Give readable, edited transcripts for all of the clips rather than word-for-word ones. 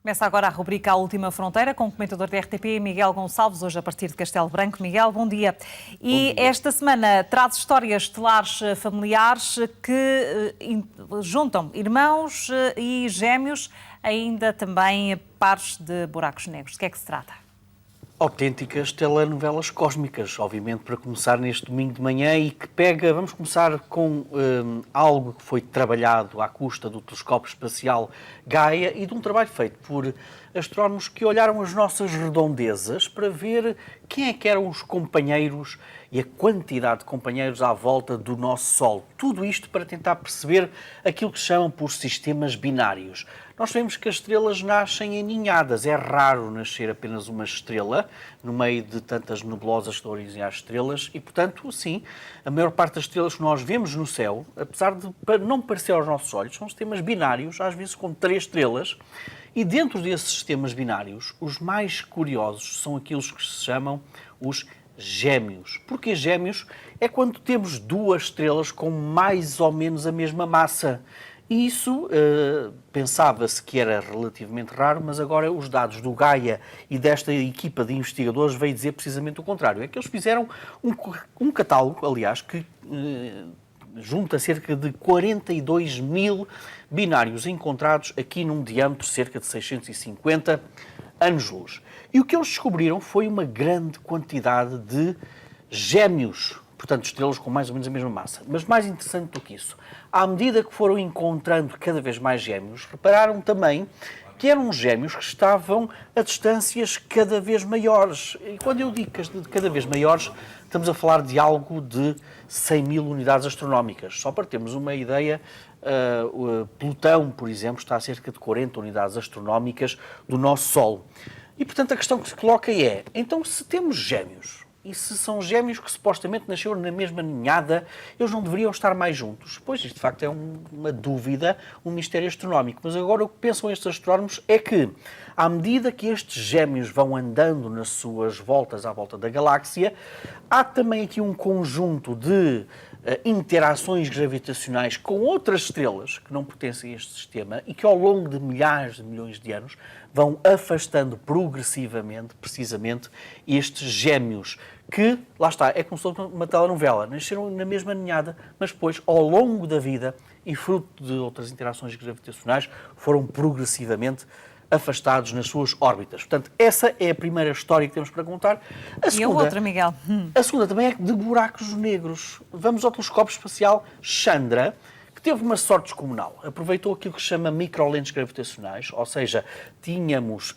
Começa agora a rubrica A Última Fronteira com o comentador da RTP, Miguel Gonçalves, hoje a partir de Castelo Branco. Miguel, bom dia. E esta semana traz histórias estelares familiares que juntam irmãos e gêmeos, ainda também pares de buracos negros. De que é que se trata? Autênticas telenovelas cósmicas, obviamente, para começar neste domingo de manhã e que pega, vamos começar com algo que foi trabalhado à custa do telescópio espacial Gaia e de um trabalho feito por astrónomos que olharam as nossas redondezas para ver quem é que eram os companheiros e a quantidade de companheiros à volta do nosso Sol. Tudo isto para tentar perceber aquilo que se chamam por sistemas binários. Nós sabemos que as estrelas nascem em ninhadas. É raro nascer apenas uma estrela no meio de tantas nebulosas que dão origem às estrelas e, portanto, sim, a maior parte das estrelas que nós vemos no céu, apesar de não parecer aos nossos olhos, são sistemas binários, às vezes com 3 estrelas. E dentro desses sistemas binários, os mais curiosos são aqueles que se chamam os gêmeos. Porque gêmeos é quando temos 2 estrelas com mais ou menos a mesma massa. E isso pensava-se que era relativamente raro, mas agora os dados do Gaia e desta equipa de investigadores veio dizer precisamente o contrário. É que eles fizeram um catálogo, aliás, que junta cerca de 42 mil binários encontrados aqui num diâmetro de cerca de 650 anos-luz. E o que eles descobriram foi uma grande quantidade de gêmeos, portanto, estrelas com mais ou menos a mesma massa. Mas mais interessante do que isso, à medida que foram encontrando cada vez mais gêmeos, repararam também que eram gêmeos que estavam a distâncias cada vez maiores. E quando eu digo cada vez maiores, estamos a falar de algo de 100 mil unidades astronómicas. Só para termos uma ideia, Plutão, por exemplo, está a cerca de 40 unidades astronómicas do nosso Sol. E, portanto, a questão que se coloca é, então, se temos gêmeos, e se são gêmeos que supostamente nasceram na mesma ninhada, eles não deveriam estar mais juntos? Pois, isto de facto é uma dúvida, um mistério astronómico. Mas agora o que pensam estes astrónomos é que, à medida que estes gêmeos vão andando nas suas voltas à volta da galáxia, há também aqui um conjunto de interações gravitacionais com outras estrelas que não pertencem a este sistema e que ao longo de milhares de milhões de anos vão afastando progressivamente, precisamente, estes gêmeos que, lá está, é como se fosse uma telenovela, nasceram na mesma ninhada, mas depois, ao longo da vida e fruto de outras interações gravitacionais, foram progressivamente afastados nas suas órbitas. Portanto, essa é a primeira história que temos para contar. E a outra, Miguel? A segunda também é de buracos negros. Vamos ao telescópio espacial Chandra, que teve uma sorte descomunal. Aproveitou aquilo que se chama microlentes gravitacionais, ou seja, tínhamos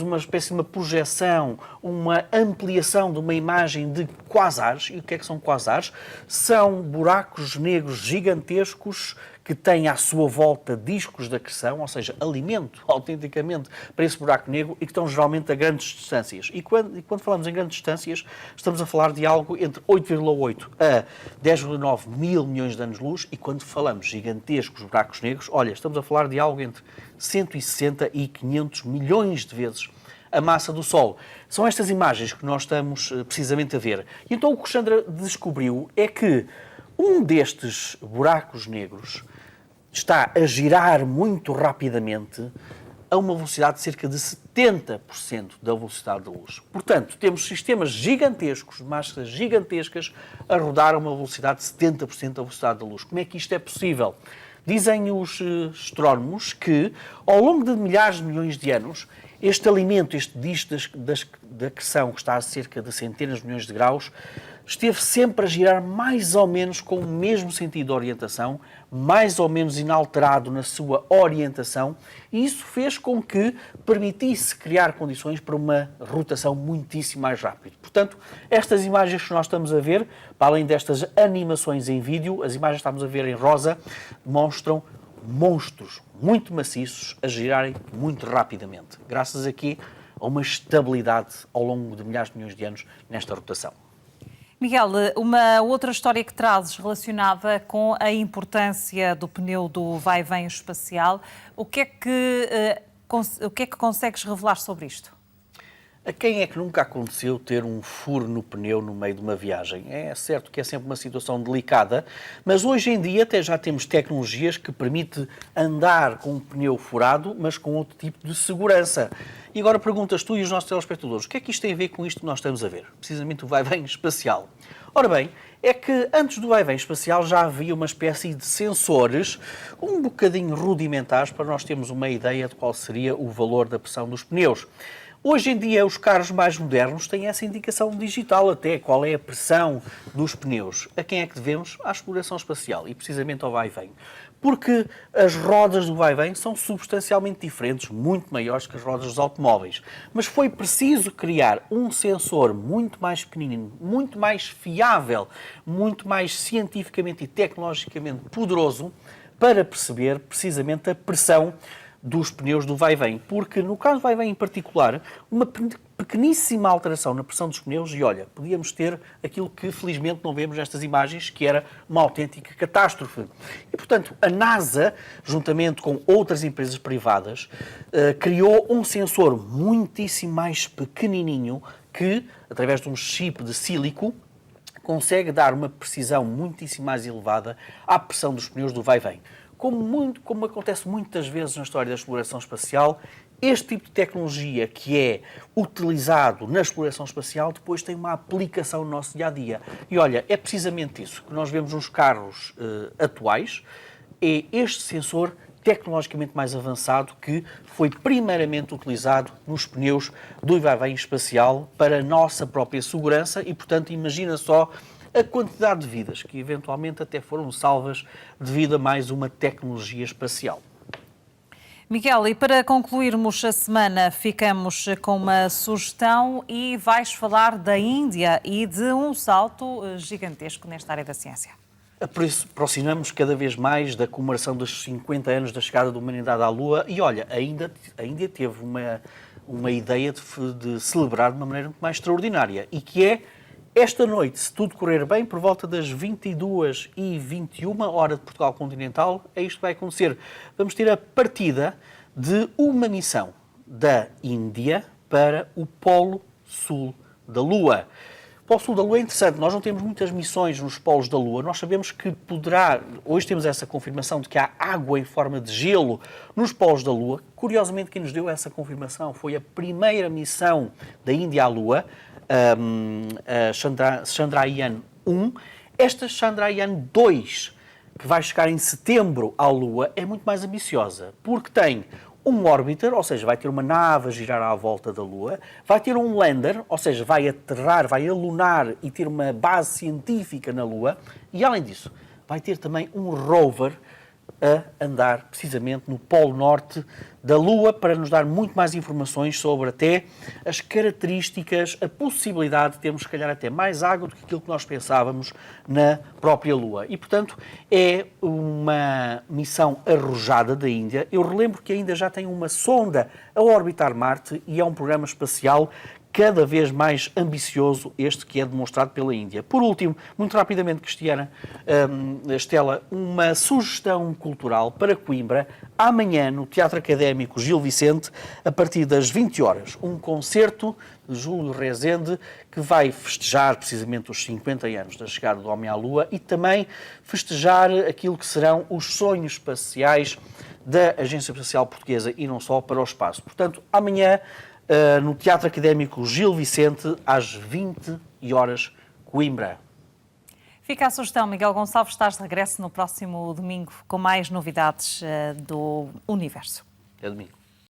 uma espécie de uma projeção, uma ampliação de uma imagem de quasares. E o que é que são quasares? São buracos negros gigantescos que têm à sua volta discos de acreção, ou seja, alimento autenticamente para esse buraco negro e que estão geralmente a grandes distâncias. E quando falamos em grandes distâncias, estamos a falar de algo entre 8,8 a 10,9 mil milhões de anos-luz e quando falamos gigantescos buracos negros, olha, estamos a falar de algo entre 160 e 500 milhões de vezes a massa do Sol. São estas imagens que nós estamos precisamente a ver. E então o que Chandra descobriu é que um destes buracos negros está a girar muito rapidamente a uma velocidade de cerca de 70% da velocidade da luz. Portanto, temos sistemas gigantescos, massas gigantescas, a rodar a uma velocidade de 70% da velocidade da luz. Como é que isto é possível? Dizem os astrónomos que, ao longo de milhares de milhões de anos, este alimento, este disco da acreção, que está a cerca de centenas de milhões de graus, esteve sempre a girar mais ou menos com o mesmo sentido de orientação, mais ou menos inalterado na sua orientação, e isso fez com que permitisse criar condições para uma rotação muitíssimo mais rápida. Portanto, estas imagens que nós estamos a ver, para além destas animações em vídeo, as imagens que estamos a ver em rosa, mostram monstros muito maciços a girarem muito rapidamente, graças aqui a uma estabilidade ao longo de milhares de milhões de anos nesta rotação. Miguel, uma outra história que trazes relacionada com a importância do pneu do vai-vem espacial, o que é que consegues revelar sobre isto? A quem é que nunca aconteceu ter um furo no pneu no meio de uma viagem? É certo que é sempre uma situação delicada, mas hoje em dia até já temos tecnologias que permitem andar com um pneu furado, mas com outro tipo de segurança. E agora perguntas tu e os nossos telespectadores, o que é que isto tem a ver com isto que nós estamos a ver? Precisamente o vai-vem espacial. Ora bem, é que antes do vai-vem espacial já havia uma espécie de sensores um bocadinho rudimentares para nós termos uma ideia de qual seria o valor da pressão dos pneus. Hoje em dia, os carros mais modernos têm essa indicação digital até, qual é a pressão dos pneus. A quem é que devemos? À exploração espacial e precisamente ao vai-vem. Porque as rodas do vai-vem são substancialmente diferentes, muito maiores que as rodas dos automóveis. Mas foi preciso criar um sensor muito mais pequenino, muito mais fiável, muito mais cientificamente e tecnologicamente poderoso para perceber precisamente a pressão dos pneus do vai-vem, porque no caso do vai-vem em particular, uma pequeníssima alteração na pressão dos pneus e olha, podíamos ter aquilo que felizmente não vemos nestas imagens, que era uma autêntica catástrofe. E portanto, a NASA, juntamente com outras empresas privadas, criou um sensor muitíssimo mais pequenininho que, através de um chip de sílico, consegue dar uma precisão muitíssimo mais elevada à pressão dos pneus do vai-vem. Como acontece muitas vezes na história da exploração espacial, este tipo de tecnologia que é utilizado na exploração espacial depois tem uma aplicação no nosso dia-a-dia. E olha, é precisamente isso que nós vemos nos carros atuais, é este sensor tecnologicamente mais avançado que foi primeiramente utilizado nos pneus do vai-vem espacial para a nossa própria segurança e, portanto, imagina só a quantidade de vidas que eventualmente até foram salvas devido a mais uma tecnologia espacial. Miguel, e para concluirmos a semana, ficamos com uma sugestão e vais falar da Índia e de um salto gigantesco nesta área da ciência. Aproximamos cada vez mais da comemoração dos 50 anos da chegada da humanidade à Lua e, olha, a Índia teve uma ideia de celebrar de uma maneira muito mais extraordinária e que é esta noite, se tudo correr bem, por volta das 22h21, hora de Portugal continental, é isto que vai acontecer. Vamos ter a partida de uma missão da Índia para o Polo Sul da Lua. O Polo Sul da Lua é interessante, nós não temos muitas missões nos polos da Lua, nós sabemos que hoje temos essa confirmação de que há água em forma de gelo nos polos da Lua. Curiosamente, quem nos deu essa confirmação foi a primeira missão da Índia à Lua, a Chandrayaan-1. Esta Chandrayaan-2, que vai chegar em setembro à Lua, é muito mais ambiciosa, porque tem um orbiter, ou seja, vai ter uma nave a girar à volta da Lua, vai ter um lander, ou seja, vai aterrar, vai alunar e ter uma base científica na Lua, e além disso, vai ter também um rover a andar precisamente no Polo Norte da Lua para nos dar muito mais informações sobre até as características, a possibilidade de termos, se calhar, até mais água do que aquilo que nós pensávamos na própria Lua. E, portanto, é uma missão arrojada da Índia. Eu relembro que ainda já tem uma sonda a orbitar Marte e é um programa espacial cada vez mais ambicioso este que é demonstrado pela Índia. Por último, muito rapidamente, Estela, uma sugestão cultural para Coimbra, amanhã no Teatro Académico Gil Vicente, a partir das 20 horas, um concerto de Júlio Rezende que vai festejar precisamente os 50 anos da chegada do homem à Lua e também festejar aquilo que serão os sonhos espaciais da Agência Espacial Portuguesa e não só para o espaço. Portanto, amanhã no Teatro Académico Gil Vicente, às 20 horas, Coimbra. Fica a sugestão, Miguel Gonçalves, estás de regresso no próximo domingo com mais novidades do universo. É domingo.